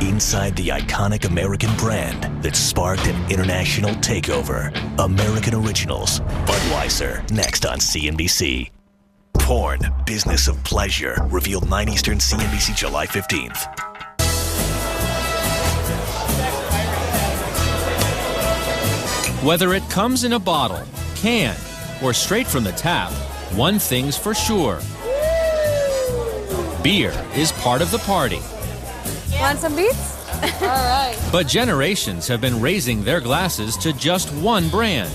inside the iconic American brand that sparked an international takeover. American Originals, Budweiser, next on CNBC. Porn, Business of Pleasure, revealed 9 Eastern, CNBC, July 15th. Whether it comes in a bottle, can, or straight from the tap, one thing's for sure. Beer is part of the party. Want some beats? All right. But generations have been raising their glasses to just one brand.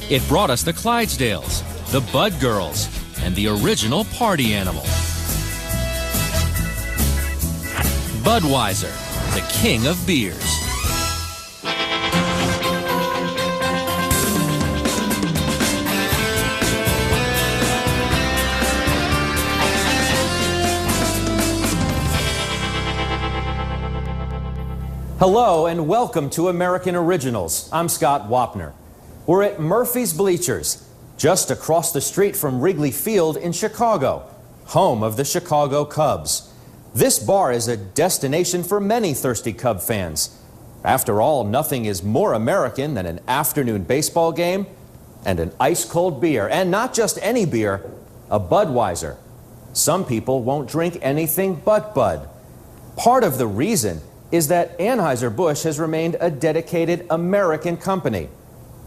It brought us the Clydesdales, the Bud Girls, and the original party animal. Budweiser, the king of beers. Hello and welcome to American Originals. I'm Scott Wapner. We're at Murphy's Bleachers, just across the street from Wrigley Field in Chicago, home of the Chicago Cubs. This bar is a destination for many thirsty Cub fans. After all, nothing is more American than an afternoon baseball game and an ice-cold beer. And not just any beer, a Budweiser. Some people won't drink anything but Bud. Part of the reason is that Anheuser-Busch has remained a dedicated American company.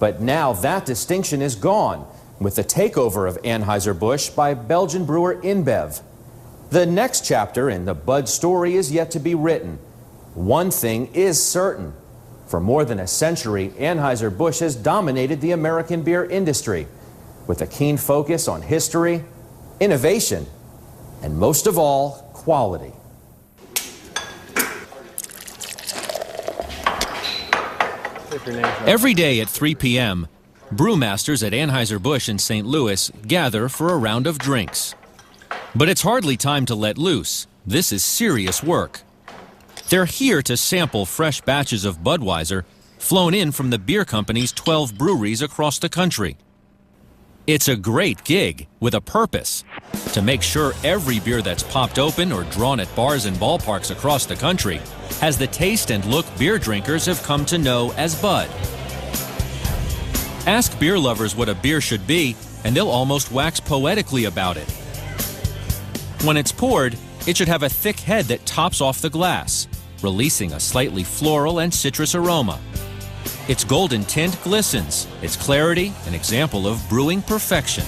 But now that distinction is gone with the takeover of Anheuser-Busch by Belgian brewer InBev. The next chapter in the Bud story is yet to be written. One thing is certain. For more than a century, Anheuser-Busch has dominated the American beer industry with a keen focus on history, innovation, and most of all, quality. Every day at 3 p.m., brewmasters at Anheuser-Busch in St. Louis gather for a round of drinks. But it's hardly time to let loose. This is serious work. They're here to sample fresh batches of Budweiser flown in from the beer company's 12 breweries across the country. It's a great gig with a purpose: to make sure every beer that's popped open or drawn at bars and ballparks across the country has the taste and look beer drinkers have come to know as Bud. Ask beer lovers what a beer should be, and they'll almost wax poetically about it. When it's poured, it should have a thick head that tops off the glass, releasing a slightly floral and citrus aroma. Its golden tint glistens, its clarity an example of brewing perfection.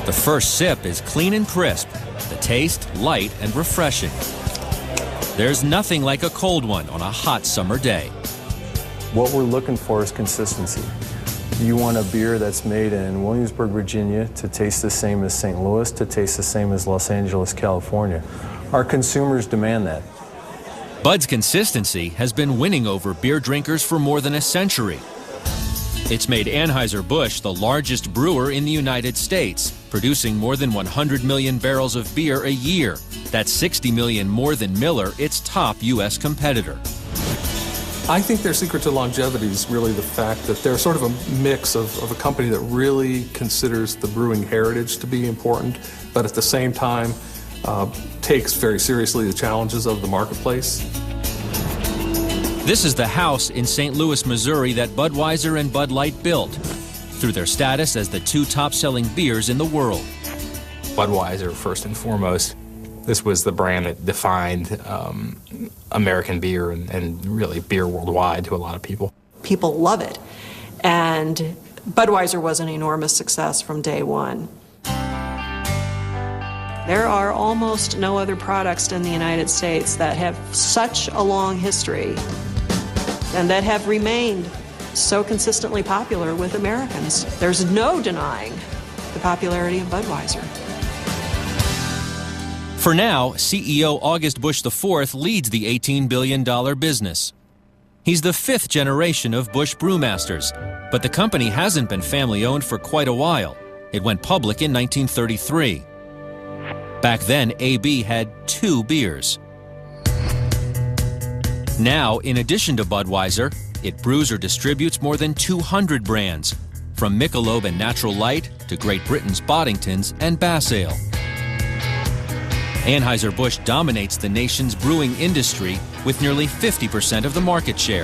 The first sip is clean and crisp, the taste light and refreshing. There's nothing like a cold one on a hot summer day. What we're looking for is consistency. You want a beer that's made in Williamsburg, Virginia to taste the same as St. Louis, to taste the same as Los Angeles, California. Our consumers demand that. Bud's consistency has been winning over beer drinkers for more than a century. It's made Anheuser-Busch the largest brewer in the United States, producing more than 100 million barrels of beer a year. That's 60 million more than Miller, its top U.S. competitor. I think their secret to longevity is really the fact that they're sort of a mix of a company that really considers the brewing heritage to be important, but at the same time takes very seriously the challenges of the marketplace. This is the house in St. Louis, Missouri that Budweiser and Bud Light built through their status as the two top-selling beers in the world. Budweiser, first and foremost, this was the brand that defined American beer and really beer worldwide to a lot of people. People love it, and Budweiser was an enormous success from day one. There are almost no other products in the United States that have such a long history and that have remained so consistently popular with Americans. There's no denying the popularity of Budweiser. For now, CEO August Busch IV leads the $18 billion business. He's the fifth generation of Busch brewmasters, but the company hasn't been family-owned for quite a while. It went public in 1933. Back then, AB had 2 beers. Now, in addition to Budweiser, it brews or distributes more than 200 brands, from Michelob and Natural Light to Great Britain's Boddingtons and Bass Ale. Anheuser-Busch dominates the nation's brewing industry with nearly 50% of the market share.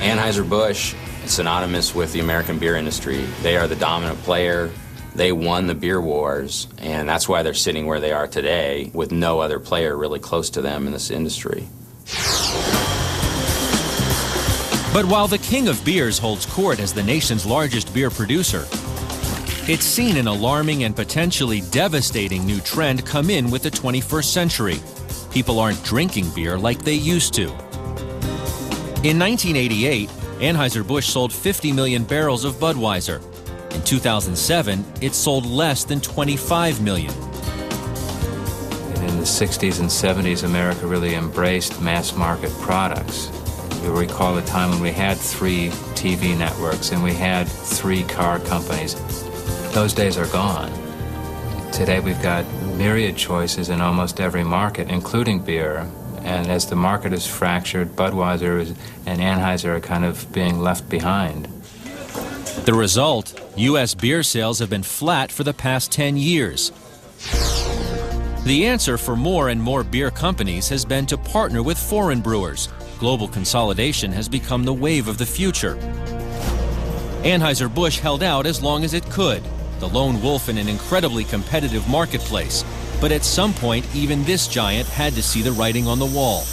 Anheuser-Busch is synonymous with the American beer industry. They are the dominant player. They won the beer wars, and that's why they're sitting where they are today, with no other player really close to them in this industry. But while the king of beers holds court as the nation's largest beer producer, it's seen an alarming and potentially devastating new trend come in with the 21st century. People aren't drinking beer like they used to. In 1988, Anheuser-Busch sold 50 million barrels of Budweiser. In 2007, it sold less than 25 million. In the 60s and 70s, America really embraced mass market products. You'll recall a time when we had 3 TV networks and we had 3 car companies. Those days are gone. Today we've got myriad choices in almost every market, including beer. And as the market is fractured, Budweiser and Anheuser are kind of being left behind. The result, U.S. beer sales have been flat for the past 10 years. The answer for more and more beer companies has been to partner with foreign brewers. Global consolidation has become the wave of the future. Anheuser-Busch held out as long as it could, the lone wolf in an incredibly competitive marketplace. But at some point, even this giant had to see the writing on the wall.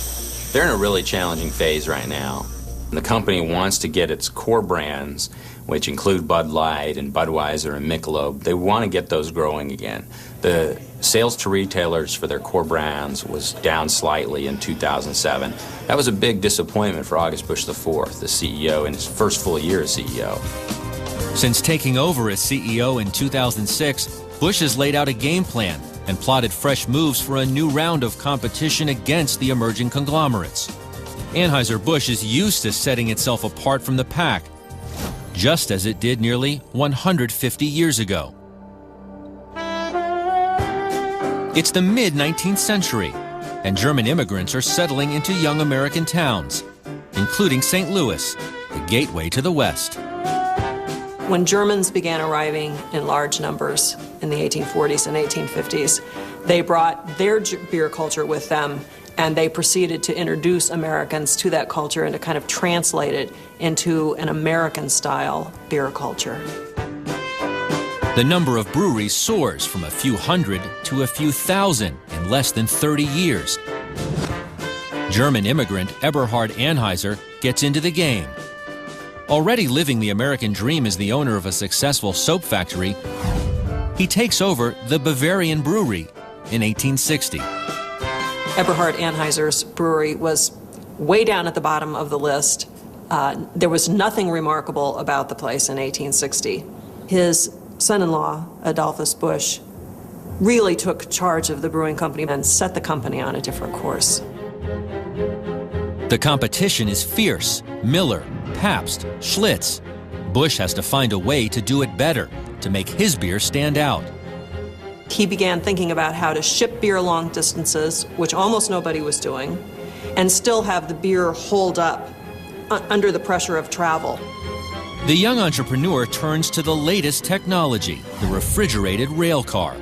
They're in a really challenging phase right now. The company wants to get its core brands, which include Bud Light and Budweiser and Michelob, they want to get those growing again. The sales to retailers for their core brands was down slightly in 2007. That was a big disappointment for August Busch IV, the CEO, in his first full year as CEO. Since taking over as CEO in 2006, Busch has laid out a game plan and plotted fresh moves for a new round of competition against the emerging conglomerates. Anheuser-Busch is used to setting itself apart from the pack, just as it did nearly 150 years ago. It's the mid-19th century, and German immigrants are settling into young American towns, including St. Louis, the gateway to the West. When Germans began arriving in large numbers in the 1840s and 1850s, they brought their beer culture with them, and they proceeded to introduce Americans to that culture and to kind of translate it into an American-style beer culture. The number of breweries soars from a few hundred to a few thousand in less than 30 years. German immigrant Eberhard Anheuser gets into the game. Already living the American dream as the owner of a successful soap factory, he takes over the Bavarian Brewery in 1860. Eberhard Anheuser's brewery was way down at the bottom of the list. There was nothing remarkable about the place in 1860. His son-in-law, Adolphus Busch, really took charge of the brewing company and set the company on a different course. The competition is fierce. Miller, Pabst, Schlitz. Busch has to find a way to do it better, to make his beer stand out. He began thinking about how to ship beer long distances, which almost nobody was doing, and still have the beer hold up under the pressure of travel. The young entrepreneur turns to the latest technology, the refrigerated rail car,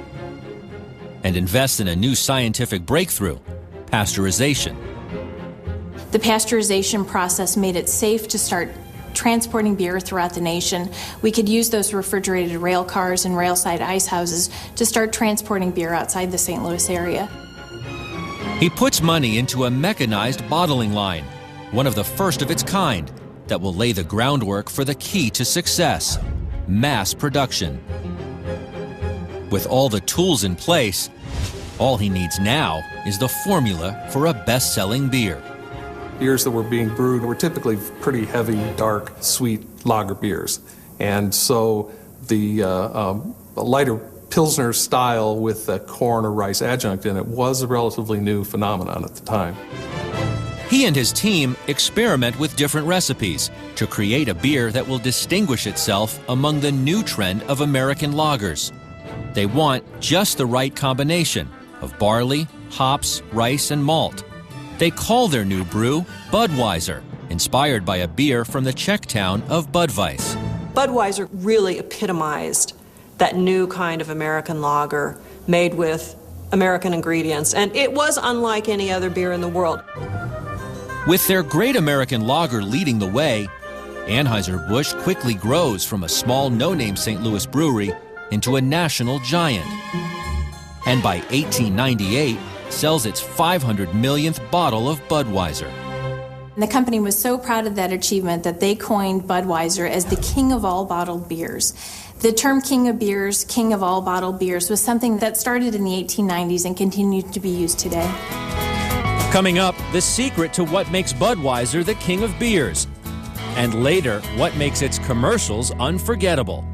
and invests in a new scientific breakthrough, pasteurization. The pasteurization process made it safe to start transporting beer throughout the nation. We could use those refrigerated rail cars and railside ice houses to start transporting beer outside the St. Louis area. He puts money into a mechanized bottling line, one of the first of its kind, that will lay the groundwork for the key to success: mass production. With all the tools in place, all he needs now is the formula for a best-selling beer. Beers that were being brewed were typically pretty heavy, dark, sweet lager beers. And so the lighter Pilsner style with a corn or rice adjunct in it was a relatively new phenomenon at the time. He and his team experiment with different recipes to create a beer that will distinguish itself among the new trend of American lagers. They want just the right combination of barley, hops, rice, and malt. They call their new brew Budweiser, inspired by a beer from the Czech town of Budweis. Budweiser really epitomized that new kind of American lager made with American ingredients, and it was unlike any other beer in the world. With their Great American Lager leading the way, Anheuser-Busch quickly grows from a small no-name St. Louis brewery into a national giant. And by 1898, sells its 500 millionth bottle of Budweiser. The company was so proud of that achievement that they coined Budweiser as the king of all bottled beers. The term king of beers, king of all bottled beers, was something that started in the 1890s and continued to be used today. Coming up, the secret to what makes Budweiser the king of beers. And later, what makes its commercials unforgettable.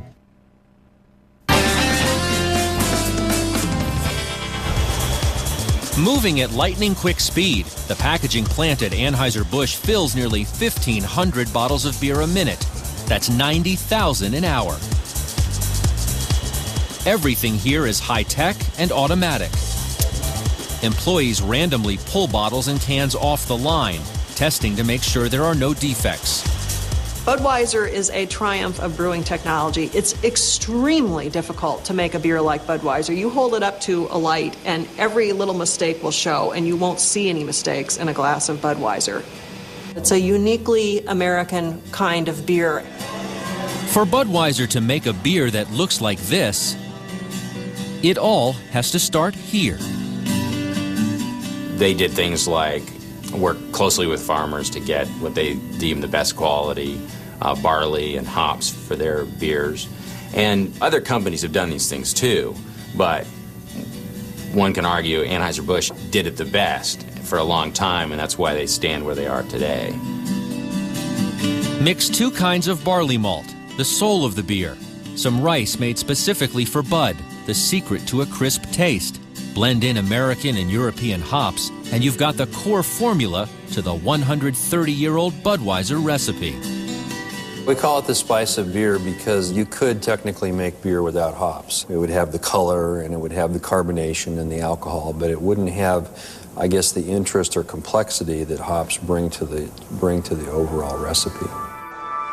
Moving at lightning-quick speed, the packaging plant at Anheuser-Busch fills nearly 1,500 bottles of beer a minute. That's 90,000 an hour. Everything here is high-tech and automatic. Employees randomly pull bottles and cans off the line, testing to make sure there are no defects. Budweiser is a triumph of brewing technology. It's extremely difficult to make a beer like Budweiser. You hold it up to a light and every little mistake will show, and you won't see any mistakes in a glass of Budweiser. It's a uniquely American kind of beer. For Budweiser to make a beer that looks like this, it all has to start here. They did things like work closely with farmers to get what they deem the best quality barley and hops for their beers. And other companies have done these things too, but one can argue Anheuser-Busch did it the best for a long time, and that's why they stand where they are today. Mix two kinds of barley malt, the soul of the beer. Some rice made specifically for Bud, the secret to a crisp taste. Blend in American and European hops, and you've got the core formula to the 130-year-old Budweiser recipe. We call it the spice of beer because you could technically make beer without hops. It would have the color and it would have the carbonation and the alcohol, but it wouldn't have, I guess, the interest or complexity that hops bring to the overall recipe.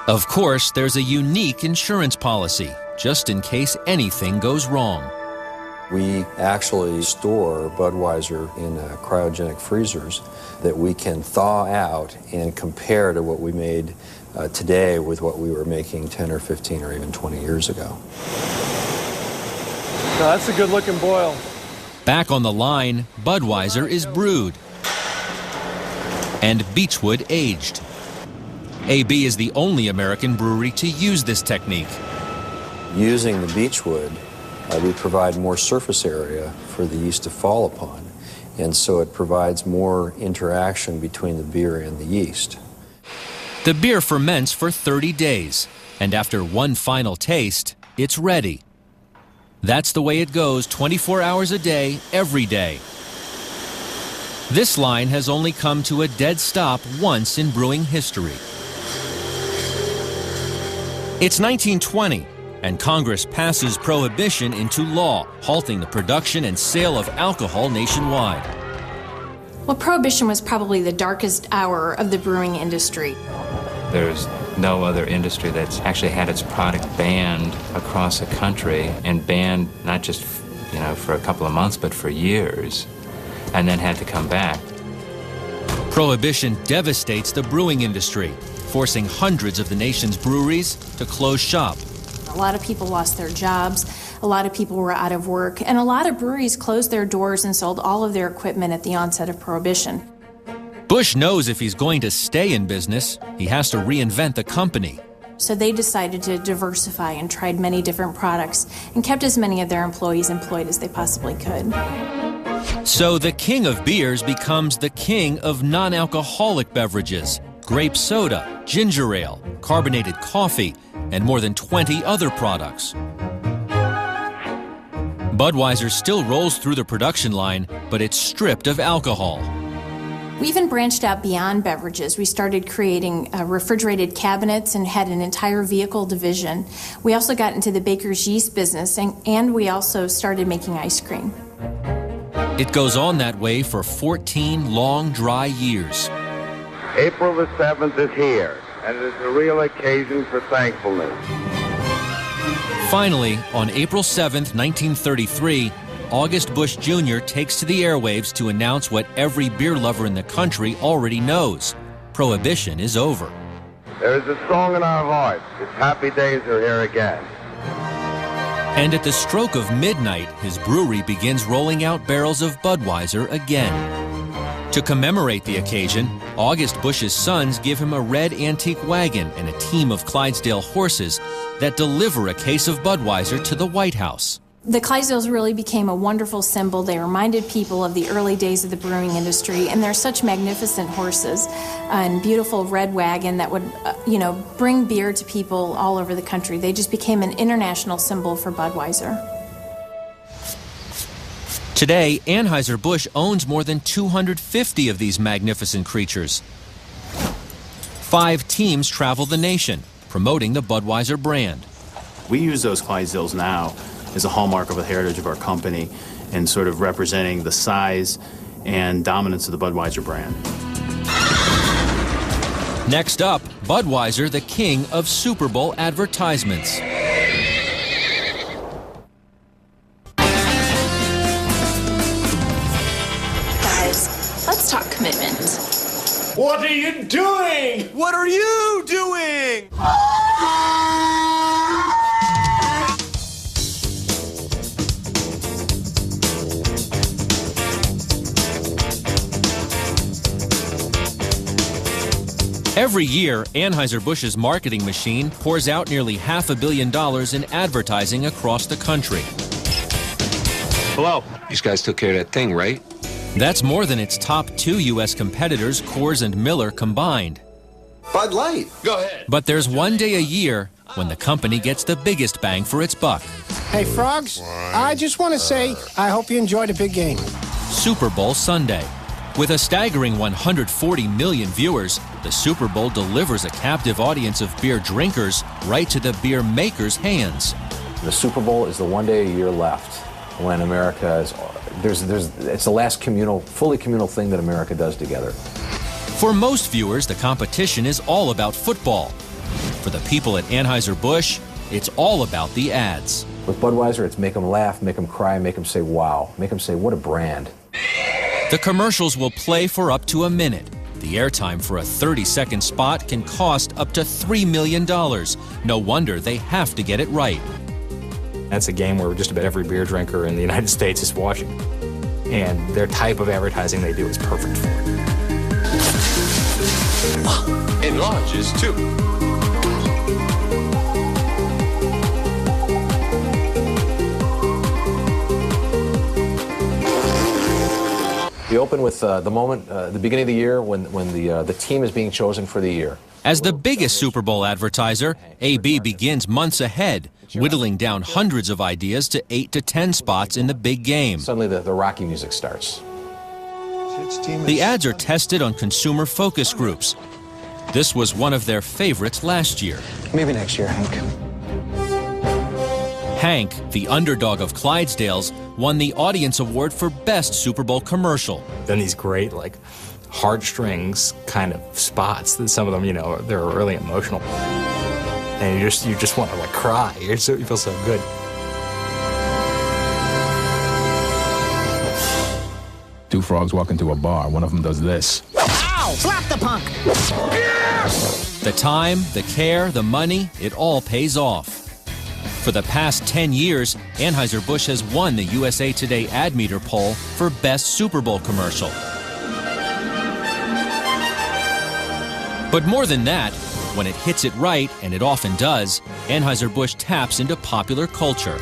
Of course, there's a unique insurance policy, just in case anything goes wrong. We actually store Budweiser in cryogenic freezers that we can thaw out and compare to what we made today with what we were making 10 or 15 or even 20 years ago. Now that's a good looking boil. Back on the line, Budweiser is brewed and beechwood aged. AB is the only American brewery to use this technique. Using the beechwood, we provide more surface area for the yeast to fall upon, and so it provides more interaction between the beer and the yeast. The beer ferments for 30 days, and after one final taste, it's ready. That's the way it goes 24 hours a day, every day. This line has only come to a dead stop once in brewing history. It's 1920, and Congress passes prohibition into law, halting the production and sale of alcohol nationwide. Well, Prohibition was probably the darkest hour of the brewing industry. There's no other industry that's actually had its product banned across the country, and banned not just, for a couple of months, but for years, and then had to come back. Prohibition devastates the brewing industry, forcing hundreds of the nation's breweries to close shop. A lot of people lost their jobs, a lot of people were out of work, and a lot of breweries closed their doors and sold all of their equipment at the onset of Prohibition. Bush knows if he's going to stay in business, he has to reinvent the company. So they decided to diversify and tried many different products and kept as many of their employees employed as they possibly could. So the king of beers becomes the king of non-alcoholic beverages: grape soda, ginger ale, carbonated coffee, and more than 20 other products. Budweiser still rolls through the production line, but it's stripped of alcohol. We even branched out beyond beverages. We started creating refrigerated cabinets and had an entire vehicle division. We also got into the baker's yeast business, and we also started making ice cream. It goes on that way for 14 long, dry years. April the 7th is here, and it's a real occasion for thankfulness. Finally, on April 7th, 1933, August Busch Jr. takes to the airwaves to announce what every beer lover in the country already knows. Prohibition is over. There is a song in our hearts. Its happy days are here again. And at the stroke of midnight, his brewery begins rolling out barrels of Budweiser again. To commemorate the occasion, August Busch's sons give him a red antique wagon and a team of Clydesdale horses that deliver a case of Budweiser to the White House. The Clydesdales really became a wonderful symbol. They reminded people of the early days of the brewing industry, and they're such magnificent horses and beautiful red wagon that would, bring beer to people all over the country. They just became an international symbol for Budweiser. Today, Anheuser-Busch owns more than 250 of these magnificent creatures. 5 teams travel the nation, promoting the Budweiser brand. We use those Clydesdales now as a hallmark of the heritage of our company and sort of representing the size and dominance of the Budweiser brand. Next up, Budweiser, the king of Super Bowl advertisements. Guys, let's talk commitment. What are you doing? What are you doing? Every year, Anheuser-Busch's marketing machine pours out nearly $500 million in advertising across the country. Hello. These guys took care of that thing, right? That's more than its top 2 U.S. competitors, Coors and Miller, combined. Bud Light. Go ahead. But there's one day a year when the company gets the biggest bang for its buck. Hey, Frogs, I just want to say I hope you enjoyed a big game. Super Bowl Sunday. With a staggering 140 million viewers, the Super Bowl delivers a captive audience of beer drinkers right to the beer makers' hands. The Super Bowl is the one day a year left when America is, it's the last fully communal thing that America does together. For most viewers, the competition is all about football. For the people at Anheuser-Busch, it's all about the ads. With Budweiser, it's make them laugh, make them cry, make them say wow, make them say what a brand. The commercials will play for up to a minute. The airtime for a 30-second spot can cost up to $3 million. No wonder they have to get it right. That's a game where just about every beer drinker in the United States is watching. And their type of advertising they do is perfect for it. Enlarges too. We open with the moment, the beginning of the year when the team is being chosen for the year. As the biggest Super Bowl advertiser, AB begins months ahead, whittling down hundreds of ideas to 8 to 10 spots in the big game. Suddenly the Rocky music starts. The ads are tested on consumer focus groups. This was one of their favorites last year. Maybe next year, Hank. Hank, the underdog of Clydesdales, won the Audience Award for Best Super Bowl Commercial. Then these great, heartstrings kind of spots that some of them, they're really emotional. And you just want to, cry. You feel so good. Two frogs walk into a bar. One of them does this. Ow! Slap the punk! The time, the care, the money, it all pays off. For the past 10 years, Anheuser-Busch has won the USA Today Ad Meter poll for Best Super Bowl Commercial. But more than that, when it hits it right, and it often does, Anheuser-Busch taps into popular culture.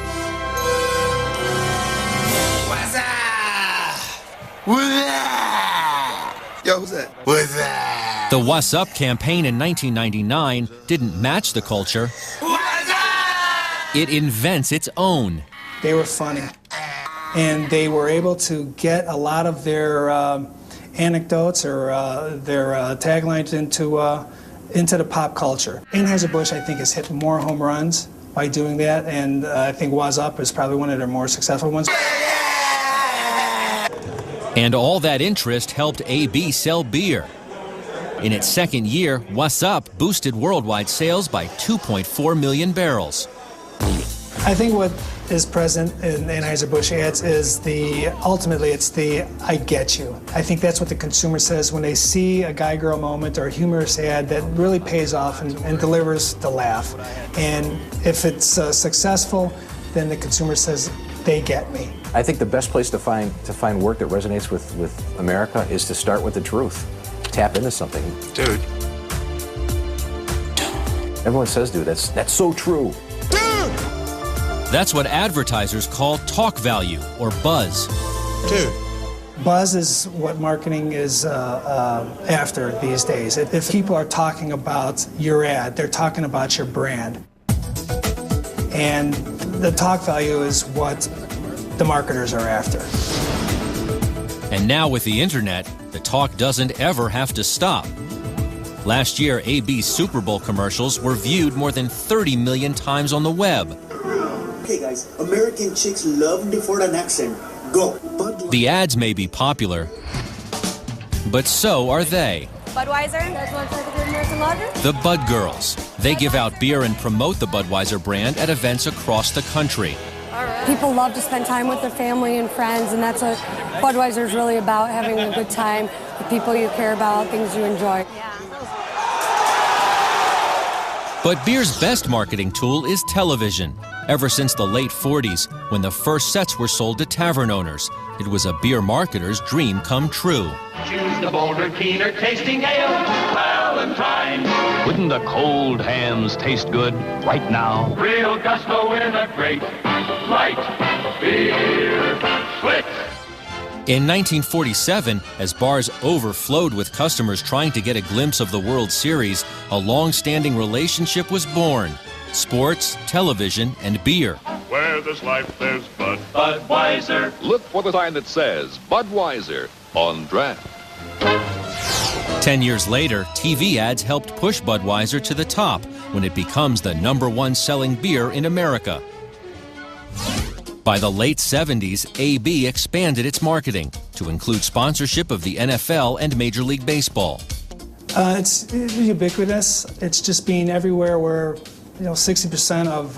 What's up? Yo, who's that? What's up? The What's Up campaign in 1999 didn't match the culture. It invents its own. They were funny, and they were able to get a lot of their anecdotes or their taglines into the pop culture. Anheuser-Busch, I think, has hit more home runs by doing that, and I think What's Up is probably one of their more successful ones. And all that interest helped AB sell beer. In its second year, What's Up boosted worldwide sales by 2.4 million barrels. I think what is present in Anheuser-Busch ads is ultimately it's the I get you. I think that's what the consumer says when they see a guy-girl moment or a humorous ad that really pays off and delivers the laugh. And if it's successful, then the consumer says, they get me. I think the best place to find work that resonates with America is to start with the truth. Tap into something. Dude. Everyone says, dude, that's so true. That's what advertisers call talk value, or buzz. Dude. Buzz is what marketing is after these days. If people are talking about your ad, they're talking about your brand. And the talk value is what the marketers are after. And now with the internet, the talk doesn't ever have to stop. Last year, AB's Super Bowl commercials were viewed more than 30 million times on the web. Okay guys, American chicks love the foreign accent. Go. The ads may be popular, but so are they. Budweiser, that's one for the American lager. The Bud Girls. They give out beer and promote the Budweiser brand at events across the country. People love to spend time with their family and friends, and that's what Budweiser is really about, having a good time, the people you care about, things you enjoy. But beer's best marketing tool is television. Ever since the late 40s, when the first sets were sold to tavern owners, it was a beer marketer's dream come true. Choose the bolder, keener tasting ale, Valentine. Wouldn't the cold hams taste good right now? Real gusto in a great light beer. Slick. In 1947, as bars overflowed with customers trying to get a glimpse of the World Series, a long-standing relationship was born. Sports, television, and beer. Where there's life, there's Budweiser. Look for the sign that says Budweiser on draft. 10 years later, TV ads helped push Budweiser to the top when it becomes the #1 selling beer in America. By the late 70s, AB expanded its marketing to include sponsorship of the NFL and Major League Baseball. It's ubiquitous. It's just being everywhere where 60% of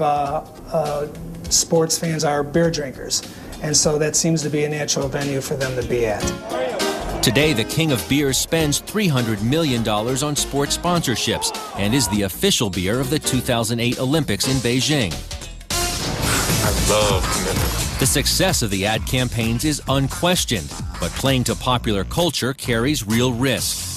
sports fans are beer drinkers. And so that seems to be a natural venue for them to be at. Today, the king of beer spends $300 million on sports sponsorships and is the official beer of the 2008 Olympics in Beijing. I love commitment. The success of the ad campaigns is unquestioned, but playing to popular culture carries real risk.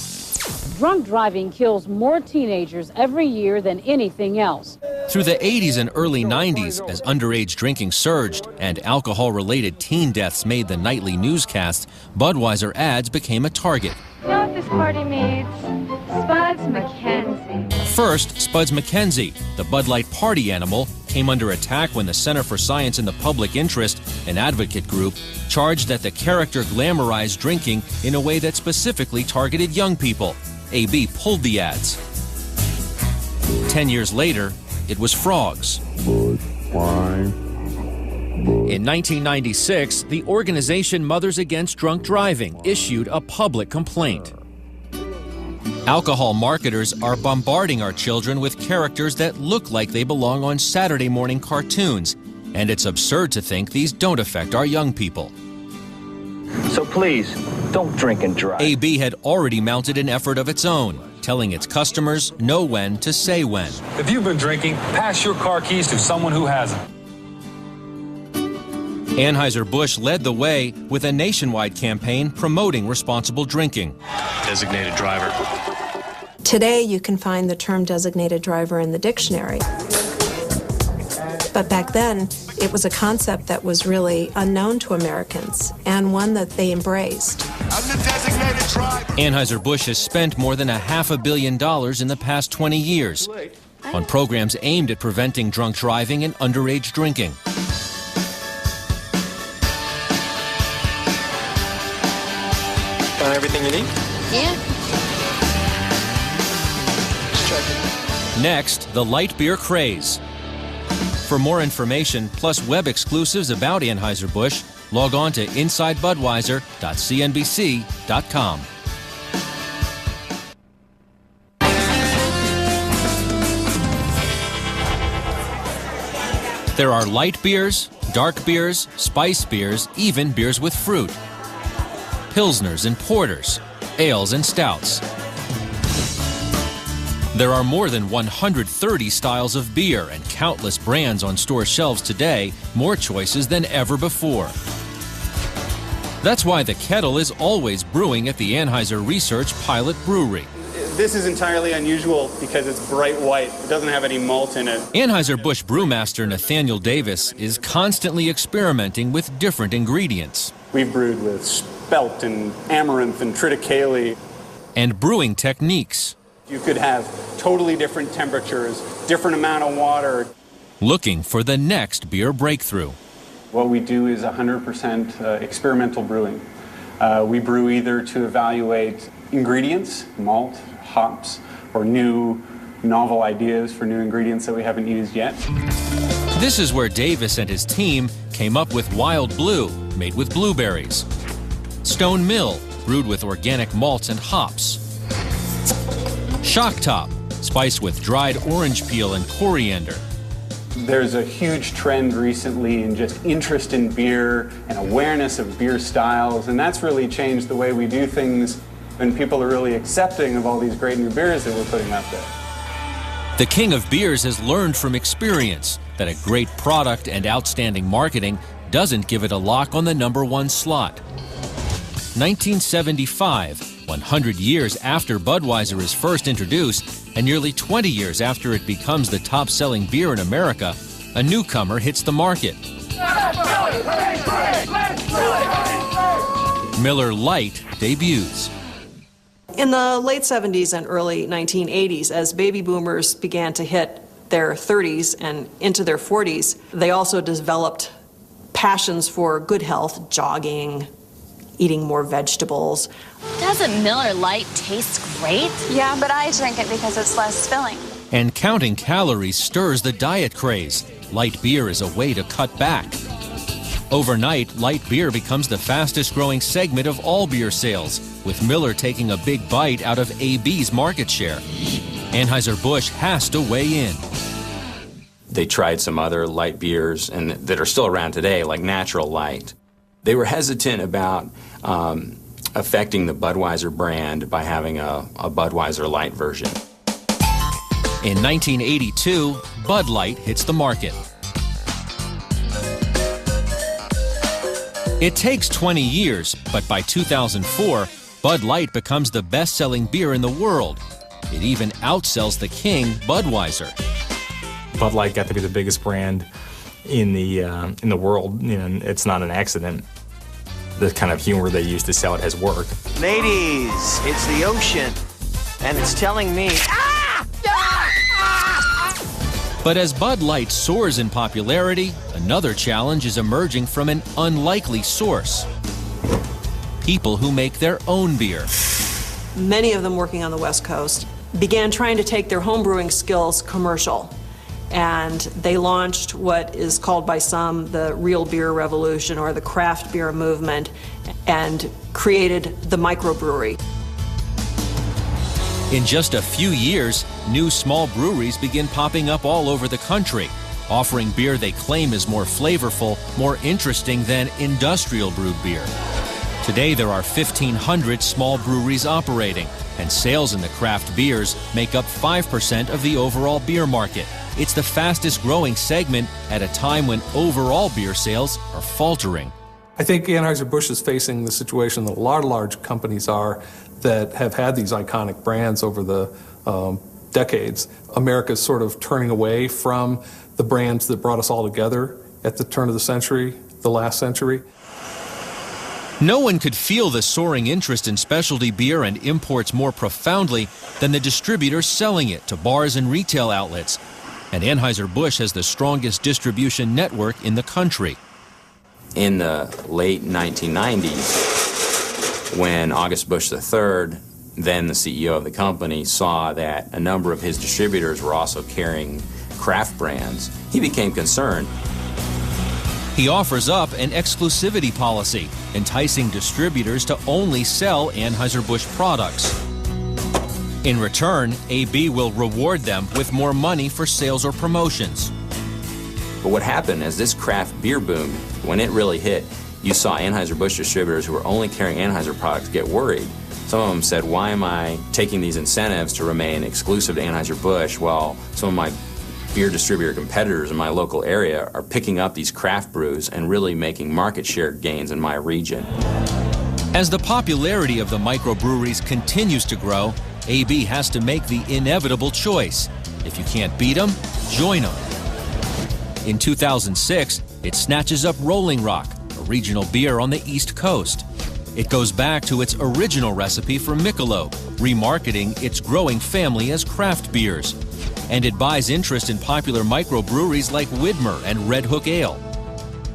Drunk driving kills more teenagers every year than anything else. Through the 80s and early 90s, as underage drinking surged and alcohol-related teen deaths made the nightly newscasts, Budweiser ads became a target. You know what this party needs? Spuds McKenzie. First, Spuds McKenzie, the Bud Light party animal, came under attack when the Center for Science in the Public Interest, an advocate group, charged that the character glamorized drinking in a way that specifically targeted young people. AB pulled the ads. 10 years later, it was frogs. In 1996, the organization Mothers Against Drunk Driving issued a public complaint. Alcohol marketers are bombarding our children with characters that look like they belong on Saturday morning cartoons, and it's absurd to think these don't affect our young people. So please, don't drink and drive. AB had already mounted an effort of its own, telling its customers know when to say when. If you've been drinking, pass your car keys to someone who hasn't. Anheuser-Busch led the way with a nationwide campaign promoting responsible drinking. Designated driver. Today, you can find the term designated driver in the dictionary. But back then, it was a concept that was really unknown to Americans and one that they embraced. I'm the designated driver. Anheuser-Busch has spent more than $500 million in the past 20 years on programs aimed at preventing drunk driving and underage drinking. Found everything you need? Yeah. Just checking. Next, the light beer craze. For more information, plus web exclusives about Anheuser-Busch, log on to insidebudweiser.cnbc.com. There are light beers, dark beers, spice beers, even beers with fruit, pilsners and porters, ales and stouts. There are more than 130 styles of beer and countless brands on store shelves today, more choices than ever before. That's why the kettle is always brewing at the Anheuser Research Pilot Brewery. This is entirely unusual because it's bright white. It doesn't have any malt in it. Anheuser-Busch brewmaster Nathaniel Davis is constantly experimenting with different ingredients. We've brewed with spelt and amaranth and triticale. And brewing techniques. You could have totally different temperatures, different amount of water. Looking for the next beer breakthrough. What we do is 100% experimental brewing. We brew either to evaluate ingredients, malt, hops, or new novel ideas for new ingredients that we haven't used yet. This is where Davis and his team came up with Wild Blue, made with blueberries. Stone Mill, brewed with organic malts and hops. Shock Top, spiced with dried orange peel and coriander. There's a huge trend recently in just interest in beer and awareness of beer styles, and that's really changed the way we do things, and people are really accepting of all these great new beers that we're putting out there. The king of beers has learned from experience that a great product and outstanding marketing doesn't give it a lock on the #1 slot. 1975, 100 years after Budweiser is first introduced, and nearly 20 years after it becomes the top-selling beer in America, a newcomer hits the market. Miller Lite debuts. In the late 70s and early 1980s, as baby boomers began to hit their 30s and into their 40s, they also developed passions for good health, jogging, eating more vegetables. Doesn't Miller Lite taste great? Yeah, but I drink it because it's less filling. And counting calories stirs the diet craze. Light beer is a way to cut back. Overnight, light beer becomes the fastest-growing segment of all beer sales, with Miller taking a big bite out of AB's market share. Anheuser-Busch has to weigh in. They tried some other light beers and that are still around today, like Natural Light. They were hesitant about affecting the Budweiser brand by having a Budweiser Light version. In 1982, Bud Light hits the market. It takes 20 years, but by 2004, Bud Light becomes the best-selling beer in the world. It even outsells the king, Budweiser. Bud Light got to be the biggest brand in the world, and it's not an accident. The kind of humor they use to sell it has worked. Ladies, it's the ocean, and it's telling me, But as Bud Light soars in popularity, another challenge is emerging from an unlikely source. People who make their own beer. Many of them working on the West Coast began trying to take their homebrewing skills commercial. And they launched what is called by some the real beer revolution or the craft beer movement and created the microbrewery. In just a few years, new small breweries begin popping up all over the country, offering beer they claim is more flavorful, more interesting than industrial brewed beer. Today there are 1,500 small breweries operating, and sales in the craft beers make up 5% of the overall beer market. It's the fastest growing segment at a time when overall beer sales are faltering. I think Anheuser-Busch is facing the situation that a lot of large companies are that have had these iconic brands over the decades. America's sort of turning away from the brands that brought us all together at the turn of the century, the last century. No one could feel the soaring interest in specialty beer and imports more profoundly than the distributors selling it to bars and retail outlets. And Anheuser-Busch has the strongest distribution network in the country. In the late 1990s, when August Busch III, then the CEO of the company, saw that a number of his distributors were also carrying craft brands, he became concerned. He offers up an exclusivity policy, enticing distributors to only sell Anheuser-Busch products. In return, AB will reward them with more money for sales or promotions. But what happened is this craft beer boom, when it really hit, you saw Anheuser-Busch distributors who were only carrying Anheuser products get worried. Some of them said, why am I taking these incentives to remain exclusive to Anheuser-Busch while some of my beer distributor competitors in my local area are picking up these craft brews and really making market share gains in my region. As the popularity of the microbreweries continues to grow, AB has to make the inevitable choice. If you can't beat them, join them. In 2006, it snatches up Rolling Rock, a regional beer on the East Coast. It goes back to its original recipe for Michelob, remarketing its growing family as craft beers. And it buys interest in popular microbreweries like Widmer and Red Hook Ale.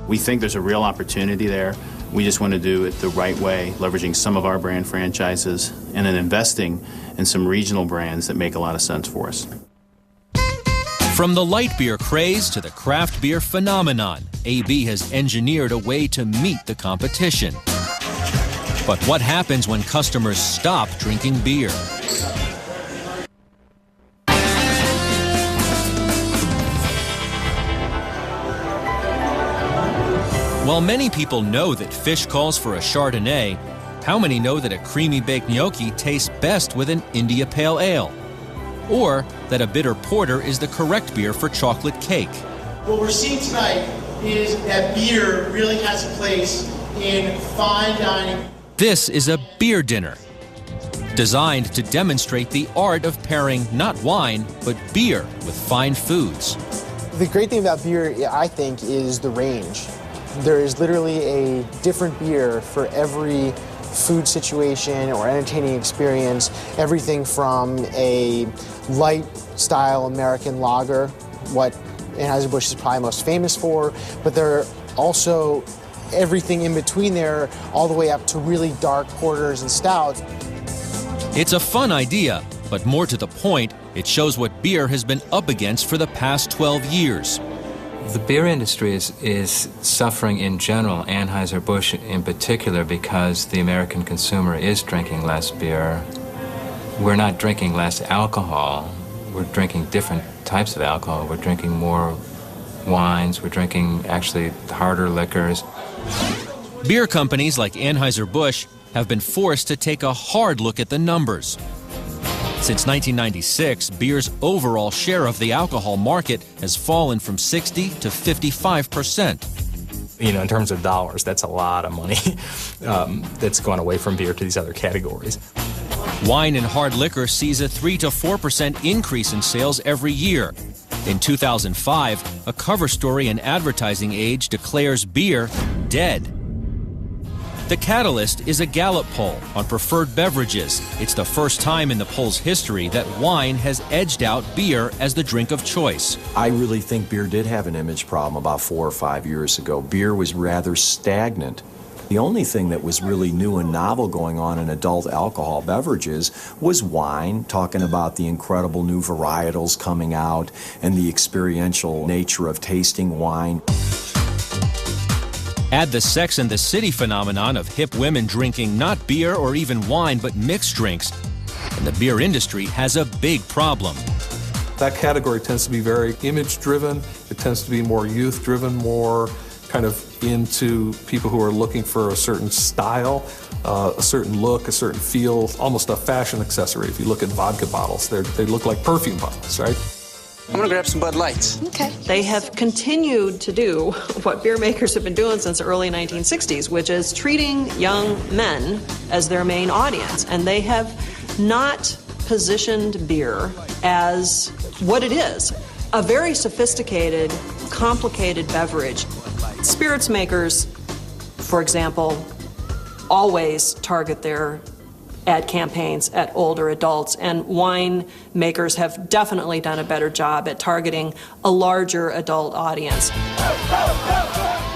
We think there's a real opportunity there. We just want to do it the right way, leveraging some of our brand franchises and then investing in some regional brands that make a lot of sense for us. From the light beer craze to the craft beer phenomenon, AB has engineered a way to meet the competition. But what happens when customers stop drinking beer? While many people know that fish calls for a Chardonnay, how many know that a creamy baked gnocchi tastes best with an India Pale Ale? Or that a bitter porter is the correct beer for chocolate cake? What we're seeing tonight is that beer really has a place in fine dining. This is a beer dinner, designed to demonstrate the art of pairing not wine, but beer with fine foods. The great thing about beer, I think, is the range. There is literally a different beer for every food situation or entertaining experience. Everything from a light-style American lager, what Anheuser-Busch is probably most famous for, but there are also everything in between there, all the way up to really dark porters and stouts. It's a fun idea, but more to the point, it shows what beer has been up against for the past 12 years. The beer industry is suffering in general, Anheuser-Busch in particular, because the American consumer is drinking less beer. We're not drinking less alcohol. We're drinking different types of alcohol. We're drinking more wines. We're drinking actually harder liquors. Beer companies like Anheuser-Busch have been forced to take a hard look at the numbers. Since 1996, beer's overall share of the alcohol market has fallen from 60 to 55%. You know, in terms of dollars, that's a lot of money that's gone away from beer to these other categories. Wine and hard liquor sees a 3 to 4% increase in sales every year. In 2005, a cover story in Advertising Age declares beer dead. The catalyst is a Gallup poll on preferred beverages. It's the first time in the poll's history that wine has edged out beer as the drink of choice. I really think beer did have an image problem about 4 or 5 years ago. Beer was rather stagnant. The only thing that was really new and novel going on in adult alcohol beverages was wine, talking about the incredible new varietals coming out and the experiential nature of tasting wine. Add the Sex and the City phenomenon of hip women drinking not beer or even wine, but mixed drinks, and the beer industry has a big problem. That category tends to be very image-driven. It tends to be more youth-driven, more kind of into people who are looking for a certain style, a certain look, a certain feel, almost a fashion accessory. If you look at vodka bottles, they look like perfume bottles, right? I'm gonna grab some Bud Lights. Okay. They have continued to do what beer makers have been doing since the early 1960s, which is treating young men as their main audience. And they have not positioned beer as what it is, a very sophisticated, complicated beverage. Spirits makers, for example, always target their ad campaigns at older adults, and wine makers have definitely done a better job at targeting a larger adult audience.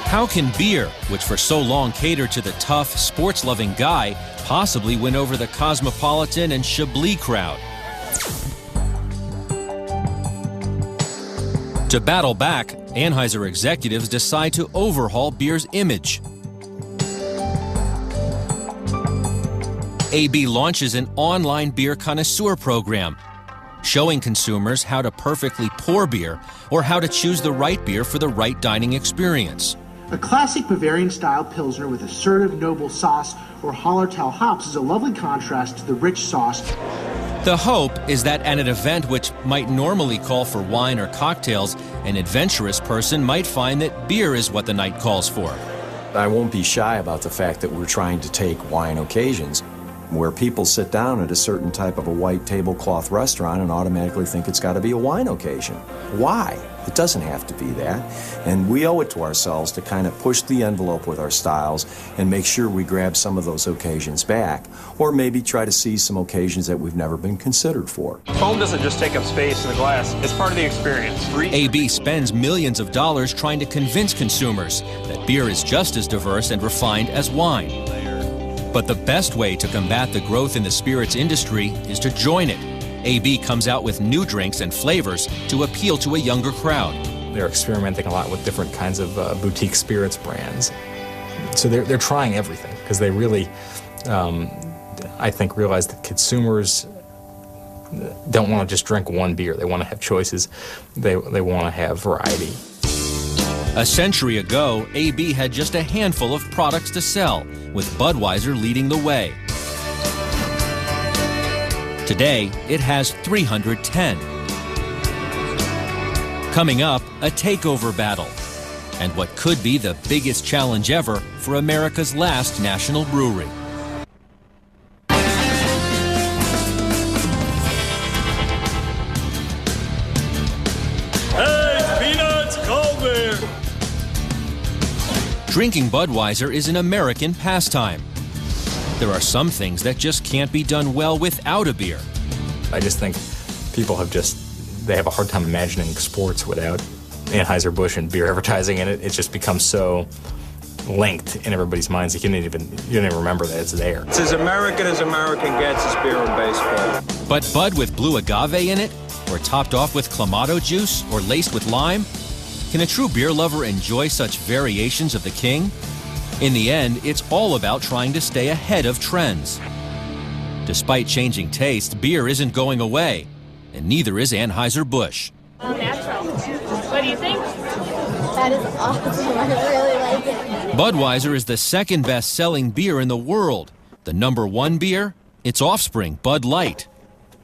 How can beer, which for so long catered to the tough, sports-loving guy, possibly win over the cosmopolitan and Chablis crowd? To battle back, Anheuser executives decide to overhaul beer's image. AB launches an online beer connoisseur program, showing consumers how to perfectly pour beer or how to choose the right beer for the right dining experience. A classic Bavarian-style Pilsner with assertive, noble sauce or Hallertau hops is a lovely contrast to the rich sauce. The hope is that at an event which might normally call for wine or cocktails, an adventurous person might find that beer is what the night calls for. I won't be shy about the fact that we're trying to take wine occasions where people sit down at a certain type of a white tablecloth restaurant and automatically think it's got to be a wine occasion. Why? It doesn't have to be that. And we owe it to ourselves to kind of push the envelope with our styles and make sure we grab some of those occasions back, or maybe try to seize some occasions that we've never been considered for. Foam doesn't just take up space in the glass, it's part of the experience. AB spends millions of dollars trying to convince consumers that beer is just as diverse and refined as wine. But the best way to combat the growth in the spirits industry is to join it. AB comes out with new drinks and flavors to appeal to a younger crowd. They're experimenting a lot with different kinds of boutique spirits brands. So they're trying everything because they really, I think, realize that consumers don't want to just drink one beer. They want to have choices. They want to have variety. A century ago, AB had just a handful of products to sell, with Budweiser leading the way. Today, it has 310. Coming up, a takeover battle, and what could be the biggest challenge ever for America's last national brewery. Drinking Budweiser is an American pastime. There are some things that just can't be done well without a beer. I just think people they have a hard time imagining sports without Anheuser-Busch and beer advertising in it. It just becomes so linked in everybody's minds that you don't even remember that it's there. It's as American gets as beer and baseball. But Bud with blue agave in it, or topped off with Clamato juice, or laced with lime? Can a true beer lover enjoy such variations of the king? In the end, it's all about trying to stay ahead of trends. Despite changing taste, beer isn't going away, and neither is Anheuser-Busch. Natural. What do you think? That is awesome. I really like it. Budweiser is the second best-selling beer in the world. The #1 beer? Its offspring, Bud Light.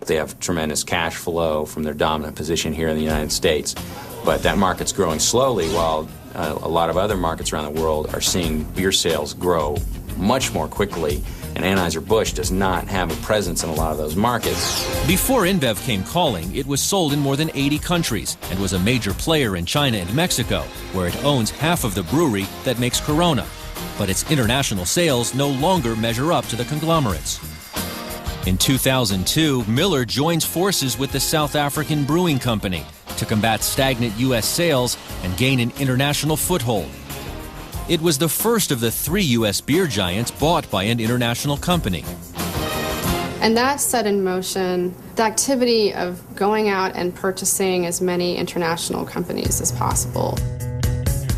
They have tremendous cash flow from their dominant position here in the United States. But that market's growing slowly, while a lot of other markets around the world are seeing beer sales grow much more quickly, and Anheuser-Busch does not have a presence in a lot of those markets. Before InBev came calling, it was sold in more than 80 countries and was a major player in China and Mexico, where it owns half of the brewery that makes Corona. But its international sales no longer measure up to the conglomerates. In 2002, Miller joins forces with the South African Brewing Company to combat stagnant U.S. sales and gain an international foothold. It was the first of the 3 U.S. beer giants bought by an international company. And that set in motion the activity of going out and purchasing as many international companies as possible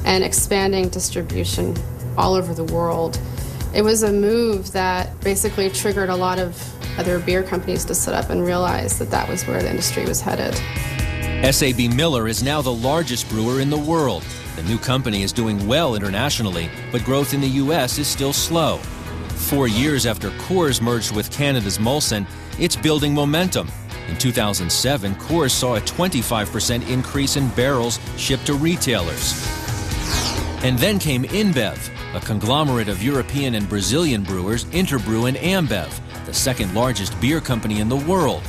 and expanding distribution all over the world. It was a move that basically triggered a lot of other beer companies to sit up and realize that that was where the industry was headed. SAB Miller is now the largest brewer in the world. The new company is doing well internationally, but growth in the U.S. is still slow. 4 years after Coors merged with Canada's Molson, it's building momentum. In 2007, Coors saw a 25% increase in barrels shipped to retailers. And then came InBev, a conglomerate of European and Brazilian brewers, Interbrew and Ambev, the second largest beer company in the world,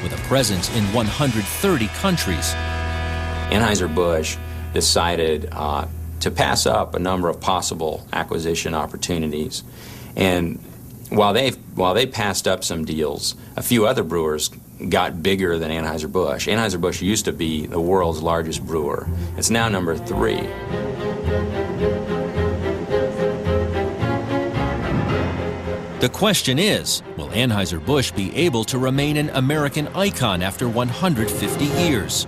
with a presence in 130 countries. Anheuser-Busch decided to pass up a number of possible acquisition opportunities. And while they passed up some deals, a few other brewers got bigger than Anheuser-Busch. Anheuser-Busch used to be the world's largest brewer. It's now number 3. The question is, will Anheuser-Busch be able to remain an American icon after 150 years?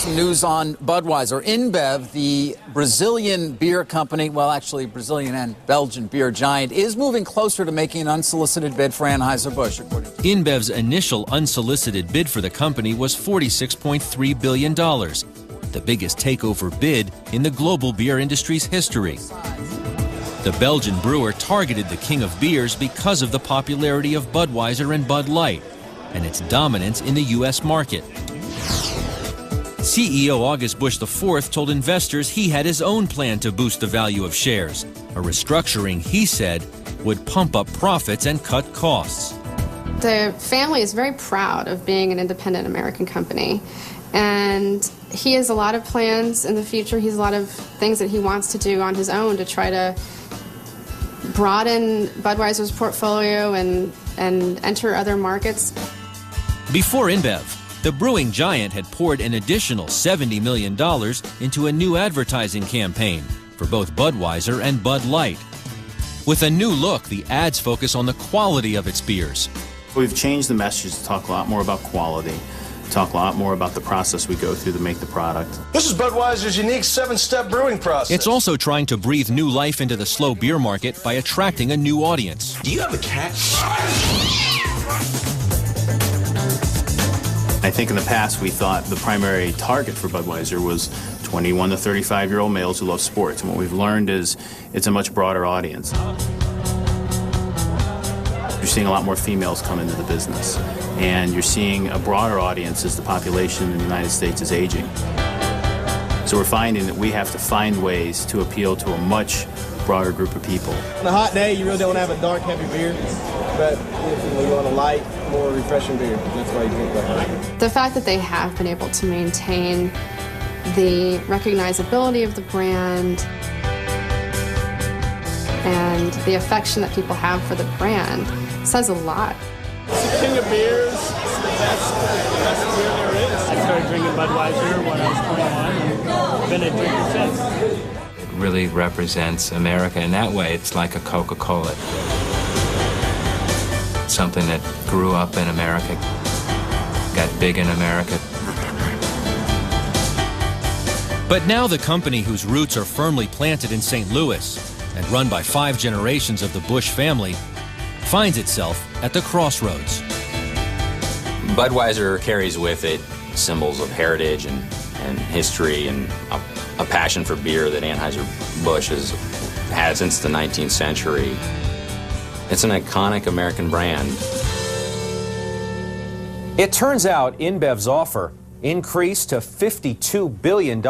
News on Budweiser. InBev, the Brazilian beer company, well, actually Brazilian and Belgian beer giant, is moving closer to making an unsolicited bid for Anheuser-Busch, according to InBev's initial unsolicited bid for the company was $46.3 billion, the biggest takeover bid in the global beer industry's history. The Belgian brewer targeted the king of beers because of the popularity of Budweiser and Bud Light and its dominance in the U.S. market. CEO Anheuser-Busch IV told investors he had his own plan to boost the value of shares, a restructuring he said would pump up profits and cut costs. The family is very proud of being an independent American company, and he has a lot of plans in the future. He has a lot of things that he wants to do on his own to try to broaden Budweiser's portfolio and enter other markets. Before InBev, the brewing giant had poured an additional $70 million into a new advertising campaign for both Budweiser and Bud Light. With a new look, the ads focus on the quality of its beers. We've changed the message to talk a lot more about quality, talk a lot more about the process we go through to make the product. This is Budweiser's unique 7-step brewing process. It's also trying to breathe new life into the slow beer market by attracting a new audience. Do you have a cat? I think in the past we thought the primary target for Budweiser was 21 to 35-year-old males who love sports. And what we've learned is it's a much broader audience. You're seeing a lot more females come into the business. And you're seeing a broader audience as the population in the United States is aging. So we're finding that we have to find ways to appeal to a much broader group of people. On a hot day, you really don't have a dark, heavy beer, but if you want a light, more refreshing beer, that's why you drink that. The fact that they have been able to maintain the recognizability of the brand and the affection that people have for the brand says a lot. It's the king of beers. It's the best beer there is. I started drinking Budweiser when I was 21 and been a drinker since. It really represents America in that way. It's like a Coca-Cola. Something that grew up in America, got big in America. But now the company whose roots are firmly planted in St. Louis and run by 5 generations of the Busch family finds itself at the crossroads. Budweiser carries with it symbols of heritage and history and a passion for beer that Anheuser-Busch has had since the 19th century. It's an iconic American brand. It turns out InBev's offer, increased to $52 billion,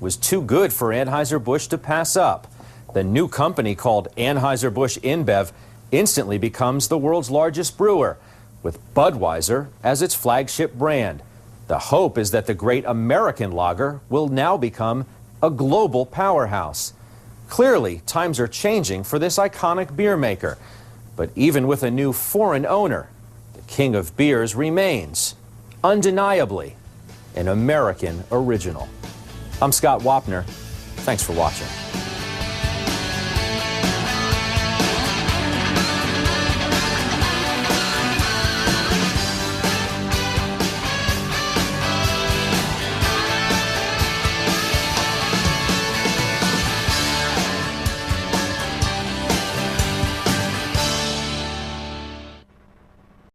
was too good for Anheuser-Busch to pass up. The new company, called Anheuser-Busch InBev, instantly becomes the world's largest brewer, with Budweiser as its flagship brand. The hope is that the great American lager will now become a global powerhouse. Clearly, times are changing for this iconic beer maker. But even with a new foreign owner, the king of beers remains, undeniably, an American original. I'm Scott Wapner. Thanks for watching.